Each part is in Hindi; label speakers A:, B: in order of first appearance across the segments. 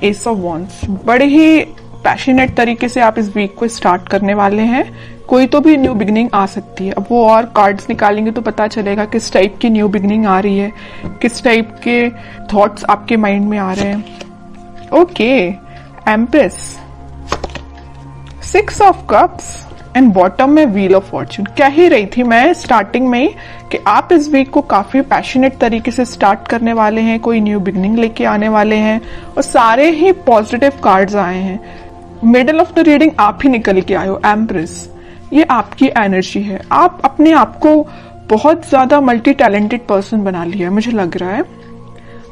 A: S of wands. बड़े ही पैशनेट तरीके से आप इस वीक को स्टार्ट करने वाले हैं। कोई तो भी न्यू बिगनिंग आ सकती है। अब वो और कार्ड्स निकालेंगे तो पता चलेगा किस टाइप की न्यू बिगनिंग आ रही है, किस टाइप के थॉट्स आपके माइंड में आ रहे हैं। Okay, empress, 6 of cups and bottom में व्हील ऑफ फॉर्च्यून। कह ही रही थी मैं स्टार्टिंग में ही कि आप इस वीक को काफी पैशनेट तरीके से स्टार्ट करने वाले हैं, कोई न्यू बिगनिंग लेके आने वाले हैं और सारे ही पॉजिटिव कार्ड्स आए हैं। मिडल ऑफ द रीडिंग आप ही निकल के आए हो, एम्प्रेस। ये आपकी एनर्जी है। आप अपने आप को बहुत ज्यादा मल्टी टैलेंटेड पर्सन बना लिया है, मुझे लग रहा है।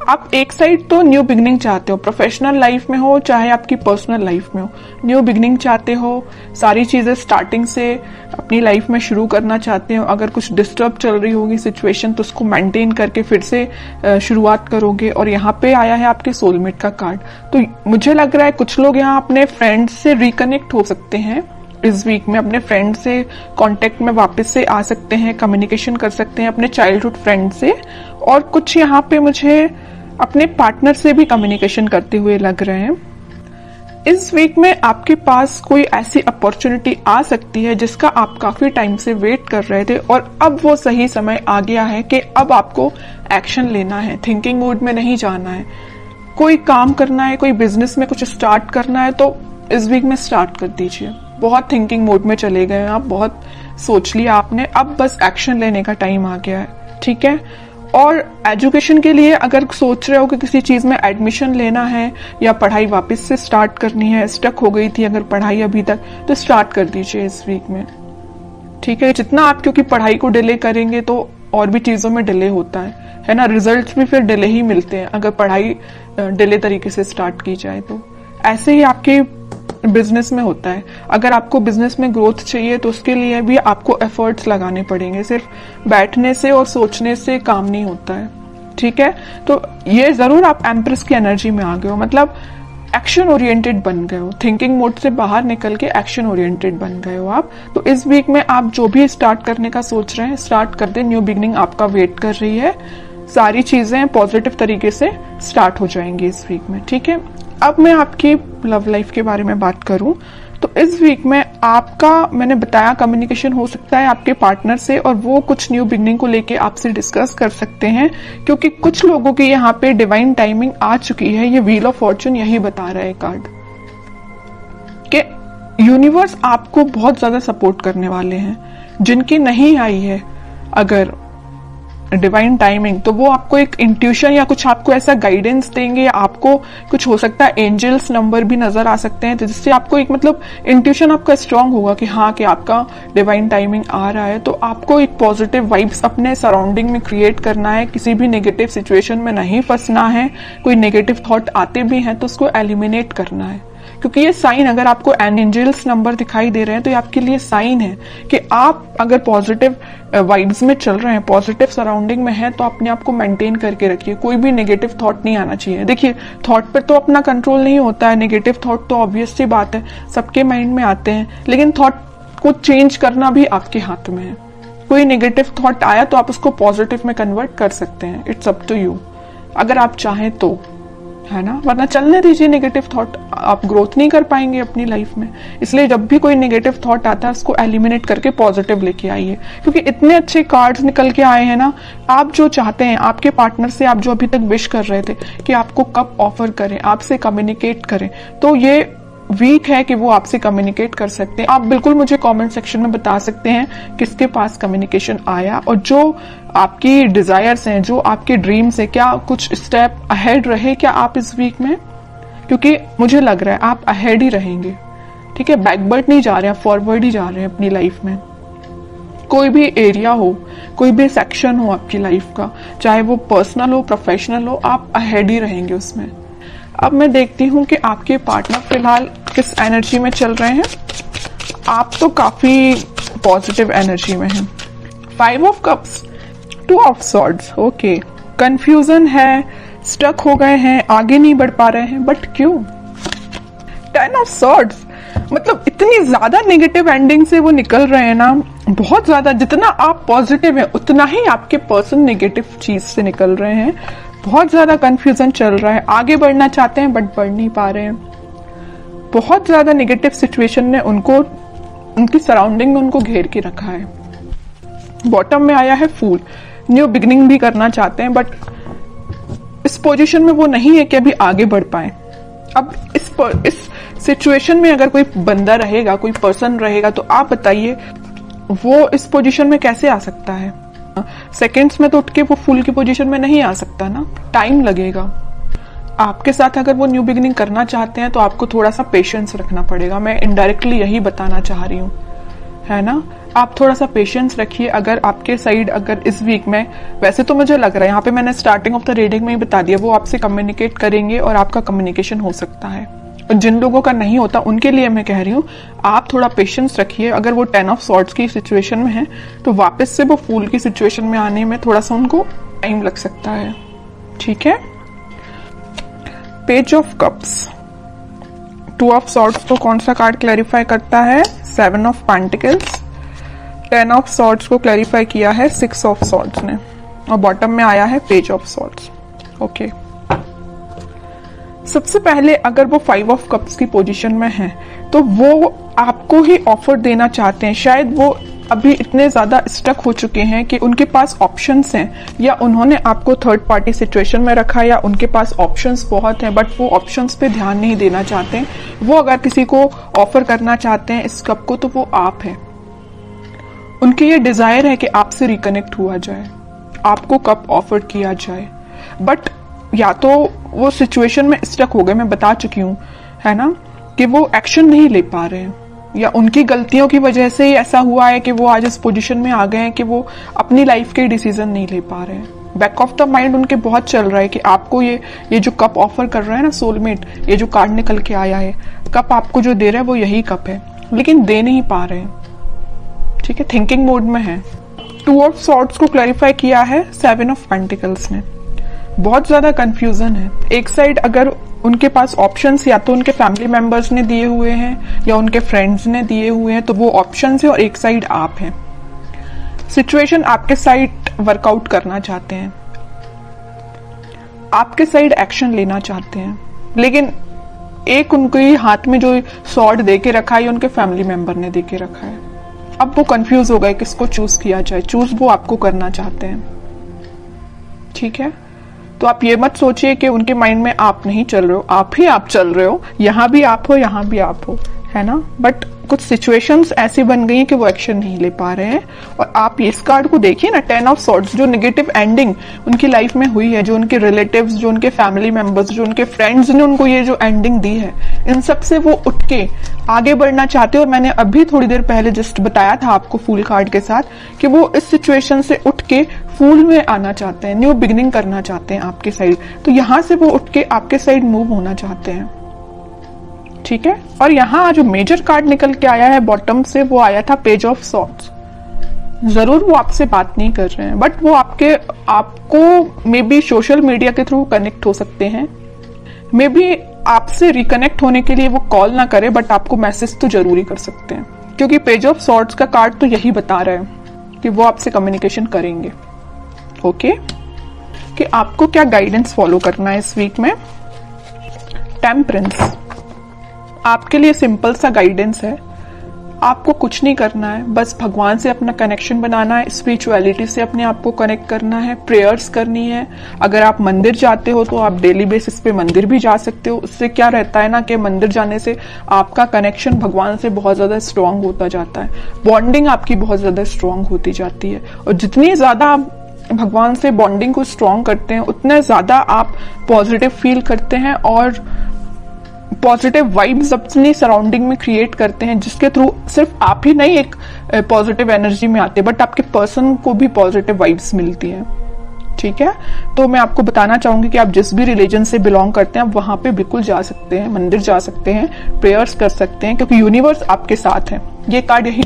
A: आप एक साइड तो न्यू बिगनिंग चाहते हो, प्रोफेशनल लाइफ में हो चाहे आपकी पर्सनल लाइफ में हो, न्यू बिगनिंग चाहते हो, सारी चीजें स्टार्टिंग से अपनी लाइफ में शुरू करना चाहते हो। अगर कुछ डिस्टर्ब चल रही होगी सिचुएशन तो उसको मेंटेन करके फिर से शुरुआत करोगे। और यहाँ पे आया है आपके सोलमेट का कार्ड। तो मुझे लग रहा है कुछ लोग यहाँ अपने फ्रेंड्स से रिकनेक्ट हो सकते हैं इस वीक में, अपने फ्रेंड से कांटेक्ट में वापस से आ सकते हैं, कम्युनिकेशन कर सकते हैं अपने चाइल्डहुड फ्रेंड से। और कुछ यहाँ पे मुझे अपने पार्टनर से भी कम्युनिकेशन करते हुए लग रहे हैं। इस वीक में आपके पास कोई ऐसी अपॉर्चुनिटी आ सकती है जिसका आप काफी टाइम से वेट कर रहे थे और अब वो सही समय आ गया है कि अब आपको एक्शन लेना है, थिंकिंग मोड में नहीं जाना है। कोई काम करना है, कोई बिजनेस में कुछ स्टार्ट करना है तो इस वीक में स्टार्ट कर दीजिए। बहुत थिंकिंग मोड में चले गए हैं आप, बहुत सोच लिया आपने, अब बस एक्शन लेने का टाइम आ गया है, ठीक है। और एजुकेशन के लिए अगर सोच रहे हो कि किसी चीज में एडमिशन लेना है या पढ़ाई वापस से स्टार्ट करनी है, स्टक हो गई थी अगर पढ़ाई अभी तक, तो स्टार्ट कर दीजिए इस वीक में, ठीक है। जितना आप क्योंकि पढ़ाई को डिले करेंगे तो और भी चीजों में डिले होता है ना, रिजल्ट्स भी फिर डिले ही मिलते हैं अगर पढ़ाई डिले तरीके से स्टार्ट की जाए तो। ऐसे ही आपके बिजनेस में होता है। अगर आपको बिजनेस में ग्रोथ चाहिए तो उसके लिए भी आपको एफर्ट्स लगाने पड़ेंगे, सिर्फ बैठने से और सोचने से काम नहीं होता है, ठीक है। तो ये जरूर आप एम्प्रेस की एनर्जी में आ गए हो, मतलब एक्शन ओरिएंटेड बन गए हो, थिंकिंग मोड से बाहर निकल के एक्शन ओरिएंटेड बन गए हो आप। तो इस वीक में आप जो भी स्टार्ट करने का सोच रहे हैं स्टार्ट कर दे, न्यू बिगनिंग आपका वेट कर रही है। सारी चीजें पॉजिटिव तरीके से स्टार्ट हो जाएंगी इस वीक में, ठीक है। अब मैं आपकी लव लाइफ के बारे में बात करूं तो इस वीक में आपका, मैंने बताया, कम्युनिकेशन हो सकता है आपके पार्टनर से और वो कुछ न्यू बिगनिंग को लेके आपसे डिस्कस कर सकते हैं, क्योंकि कुछ लोगों की यहाँ पे डिवाइन टाइमिंग आ चुकी है। ये व्हील ऑफ फॉर्च्यून यही बता रहा है कार्ड कि यूनिवर्स आपको बहुत ज्यादा सपोर्ट करने वाले हैं। जिनकी नहीं आई है अगर डिवाइन टाइमिंग तो वो आपको एक इंट्यूशन या कुछ आपको ऐसा गाइडेंस देंगे, आपको कुछ हो सकता है एंजल्स नंबर भी नजर आ सकते हैं, तो जिससे आपको एक मतलब इंट्यूशन आपका स्ट्रांग होगा कि हाँ कि आपका डिवाइन टाइमिंग आ रहा है। तो आपको एक पॉजिटिव वाइब्स अपने सराउंडिंग में क्रिएट करना है, किसी भी नेगेटिव सिचुएशन में नहीं फंसना है। कोई नेगेटिव थॉट आते भी हैं तो उसको एलिमिनेट करना है, क्योंकि ये साइन, अगर आपको एंजल्स नंबर दिखाई दे रहे हैं तो ये आपके लिए साइन है कि आप अगर पॉजिटिव वाइब्स में चल रहे हैं, पॉजिटिव सराउंडिंग में हैं, तो अपने आप को मेंटेन करके रखिए। कोई भी नेगेटिव थॉट नहीं आना चाहिए। देखिए, थॉट पर तो अपना कंट्रोल नहीं होता है, नेगेटिव थॉट तो ऑब्वियस सी बात है सबके माइंड में आते हैं, लेकिन थॉट को चेंज करना भी आपके हाथ में है। कोई नेगेटिव थॉट आया तो आप उसको पॉजिटिव में कन्वर्ट कर सकते हैं, इट्स अप टू यू, अगर आप चाहें तो, है ना। वरना चलने दीजिए नेगेटिव थॉट, आप ग्रोथ नहीं कर पाएंगे अपनी लाइफ में। इसलिए जब भी कोई नेगेटिव थॉट आता है उसको एलिमिनेट करके पॉजिटिव लेके आइए, क्योंकि इतने अच्छे कार्ड्स निकल के आए हैं ना। आप जो चाहते हैं आपके पार्टनर से, आप जो अभी तक विश कर रहे थे कि आपको कब ऑफर करें, आपसे कम्युनिकेट करें, तो ये वीक है कि वो आपसे कम्युनिकेट कर सकते हैं। आप बिल्कुल मुझे कमेंट सेक्शन में बता सकते हैं किसके पास कम्युनिकेशन आया और जो आपकी डिजायर्स हैं, जो आपके ड्रीम्स हैं, क्या कुछ स्टेप अहेड रहे क्या आप इस वीक में, क्योंकि मुझे लग रहा है आप अहेड ही रहेंगे, ठीक है। बैकवर्ड नहीं जा रहे हैं, फॉरवर्ड ही जा रहे हैं अपनी लाइफ में। कोई भी एरिया हो, कोई भी सेक्शन हो आपकी लाइफ का, चाहे वो पर्सनल हो, प्रोफेशनल हो, आप अहेड ही रहेंगे उसमें। अब मैं देखती हूं कि आपके पार्टनर फिलहाल किस एनर्जी में चल रहे हैं। आप तो काफी पॉजिटिव एनर्जी में हैं। 5 of cups, 2 of swords, okay, confusion है, स्टक हो गए हैं, आगे नहीं बढ़ पा रहे हैं, बट क्यों? 10 ऑफ सॉर्ड्स, मतलब इतनी ज्यादा नेगेटिव एंडिंग से वो निकल रहे हैं ना, बहुत ज्यादा। जितना आप पॉजिटिव हैं उतना ही आपके पर्सन नेगेटिव चीज से निकल रहे हैं। बहुत ज्यादा कंफ्यूजन चल रहा है, आगे बढ़ना चाहते हैं बट बढ़ नहीं पा रहे हैं। बहुत ज्यादा नेगेटिव सिचुएशन ने उनको, उनकी सराउंडिंग में उनको घेर के रखा है। बॉटम में आया है फूल, न्यू बिगिनिंग भी करना चाहते हैं बट इस पोजीशन में वो नहीं है कि अभी आगे बढ़ पाए। अब इस सिचुएशन में अगर कोई बंदा रहेगा, कोई पर्सन रहेगा, तो आप बताइए वो इस पोजीशन में कैसे आ सकता है? सेकंड्स में तो उठ के वो फूल की पोजीशन में नहीं आ सकता ना, टाइम लगेगा। आपके साथ अगर वो न्यू बिगिनिंग करना चाहते हैं तो आपको थोड़ा सा पेशेंस रखना पड़ेगा। मैं इनडायरेक्टली यही बताना चाह रही हूँ, है ना। आप थोड़ा सा पेशेंस रखिए। अगर आपके साइड अगर इस वीक में, वैसे तो मुझे लग रहा है यहाँ पे मैंने स्टार्टिंग ऑफ द रीडिंग में ही बता दिया, वो आपसे कम्युनिकेट करेंगे और आपका कम्युनिकेशन हो सकता है। और जिन लोगों का नहीं होता उनके लिए मैं कह रही हूँ आप थोड़ा पेशेंस रखिए। अगर वो 10 ऑफ सॉर्ड्स की सिचुएशन में है तो वापस से वो फूल की सिचुएशन में आने में थोड़ा सा उनको टाइम लग सकता है, ठीक है। Page of cups, 2 of swords को कौन सा कार्ड क्लैरिफाई करता है? 7 ऑफ पेंटिकल्स। 10 ऑफ सॉर्ड्स को क्लैरिफाई किया है 6 ऑफ सॉर्ड्स ने, और बॉटम में आया है पेज ऑफ सॉर्ड्स। ओके, सबसे पहले अगर वो 5 ऑफ कप्स की पोजीशन में है तो वो आपको ही ऑफर देना चाहते हैं। शायद वो अभी इतने ज्यादा स्टक हो चुके हैं कि उनके पास ऑप्शंस हैं, या उन्होंने आपको थर्ड पार्टी सिचुएशन में रखा, या उनके पास ऑप्शंस बहुत हैं बट वो ऑप्शंस पे ध्यान नहीं देना चाहते हैं। वो अगर किसी को ऑफर करना चाहते हैं इस कप को तो वो आप है। उनकी ये डिजायर है कि आपसे रिकनेक्ट हुआ जाए, आपको कप ऑफर किया जाए, बट या तो वो सिचुएशन में स्टक हो गए, मैं बता चुकी हूँ, है ना, कि वो एक्शन नहीं ले पा रहे हैं, या उनकी गलतियों की वजह से ही ऐसा हुआ है कि वो आज इस पोजीशन में आ गए हैं कि वो अपनी लाइफ के डिसीजन नहीं ले पा रहे हैं। बैक ऑफ द माइंड उनके बहुत चल रहा है कि आपको ये जो कप ऑफर कर रहा है ना सोलमेट, ये जो कार्ड निकल के आया है, कप आपको जो दे रहा है वो यही कप है, लेकिन दे नहीं पा रहे हैं, ठीक है, थिंकिंग मोड में है। 2 ऑफ सॉर्ड्स को क्लैरिफाई किया है 7 ऑफ पेंटिकल्स ने। बहुत ज्यादा कंफ्यूजन है। एक साइड अगर उनके पास ऑप्शंस या तो उनके फैमिली मेंबर्स ने दिए हुए हैं या उनके फ्रेंड्स ने दिए हुए हैं, तो वो ऑप्शंस है, और एक साइड आप हैं। सिचुएशन आपके साइड वर्कआउट करना चाहते हैं, आपके साइड एक्शन लेना चाहते हैं, लेकिन एक उनके हाथ में जो सॉर्ड दे के रखा है उनके फैमिली मेंबर ने दे के रखा है। अब वो कंफ्यूज हो गए किसको चूज किया जाए। चूज वो आपको करना चाहते हैं, ठीक है। तो आप ये मत सोचिए कि उनके माइंड में आप नहीं चल रहे हो, आप ही आप चल रहे हो, यहां भी आप हो, यहां भी आप हो, है ना। बट कुछ सिचुएशंस ऐसी बन गई कि वो एक्शन नहीं ले पा रहे हैं। और आप इस कार्ड को देखिए ना, 10 ऑफ सॉर्ड्स, जो नेगेटिव एंडिंग उनकी लाइफ में हुई है, जो उनके रिलेटिव्स, जो उनके फैमिली मेंबर्स, जो उनके फ्रेंड्स ने उनको ये जो एंडिंग दी है, इन सब से वो उठ के आगे बढ़ना चाहते हैं। और मैंने अभी थोड़ी देर पहले जस्ट बताया था आपको फूल कार्ड के साथ कि वो इस सिचुएशन से उठ के फूल में आना चाहते हैं, न्यू बिगिनिंग करना चाहते हैं आपके साइड। तो यहां से वो उठ के आपके साइड मूव होना चाहते हैं, ठीक है। और यहाँ जो मेजर कार्ड निकल के आया है बॉटम से, वो आया था पेज ऑफ सॉर्ड्स। जरूर वो आपसे बात नहीं कर रहे हैं, बट वो आपको मे बी सोशल मीडिया के थ्रू कनेक्ट हो सकते हैं। मे बी आपसे रिकनेक्ट होने के लिए वो कॉल ना करे, बट आपको मैसेज तो जरूरी कर सकते हैं, क्योंकि पेज ऑफ सॉर्ड्स का कार्ड तो यही बता रहा है कि वो आपसे कम्युनिकेशन करेंगे। ओके, कि आपको क्या गाइडेंस फॉलो करना है इस वीक में। टेम्परेंस आपके लिए सिंपल सा गाइडेंस है। आपको कुछ नहीं करना है, बस भगवान से अपना कनेक्शन बनाना है, स्पिरिचुअलिटी से अपने आप को कनेक्ट करना है, प्रेयर्स करनी है। अगर आप मंदिर जाते हो तो आप डेली बेसिस पे मंदिर भी जा सकते हो। उससे क्या रहता है ना कि मंदिर जाने से आपका कनेक्शन भगवान से बहुत ज्यादा स्ट्रांग होता जाता है, बॉन्डिंग आपकी बहुत ज्यादा स्ट्रांग होती जाती है। और जितनी ज्यादा आप भगवान से बॉन्डिंग को स्ट्रांग करते हैं, उतने ज्यादा आप पॉजिटिव फील करते हैं और पॉजिटिव वाइब्स अपनी सराउंडिंग में क्रिएट करते हैं, जिसके थ्रू सिर्फ आप ही नहीं एक पॉजिटिव एनर्जी में आते, बट आपके पर्सन को भी पॉजिटिव वाइब्स मिलती हैं, ठीक है। तो मैं आपको बताना चाहूंगी कि आप जिस भी रिलीजन से बिलोंग करते हैं आप वहां पे बिल्कुल जा सकते हैं, मंदिर जा सकते हैं, प्रेयर्स कर सकते हैं, क्योंकि यूनिवर्स आपके साथ है। ये कार्ड यही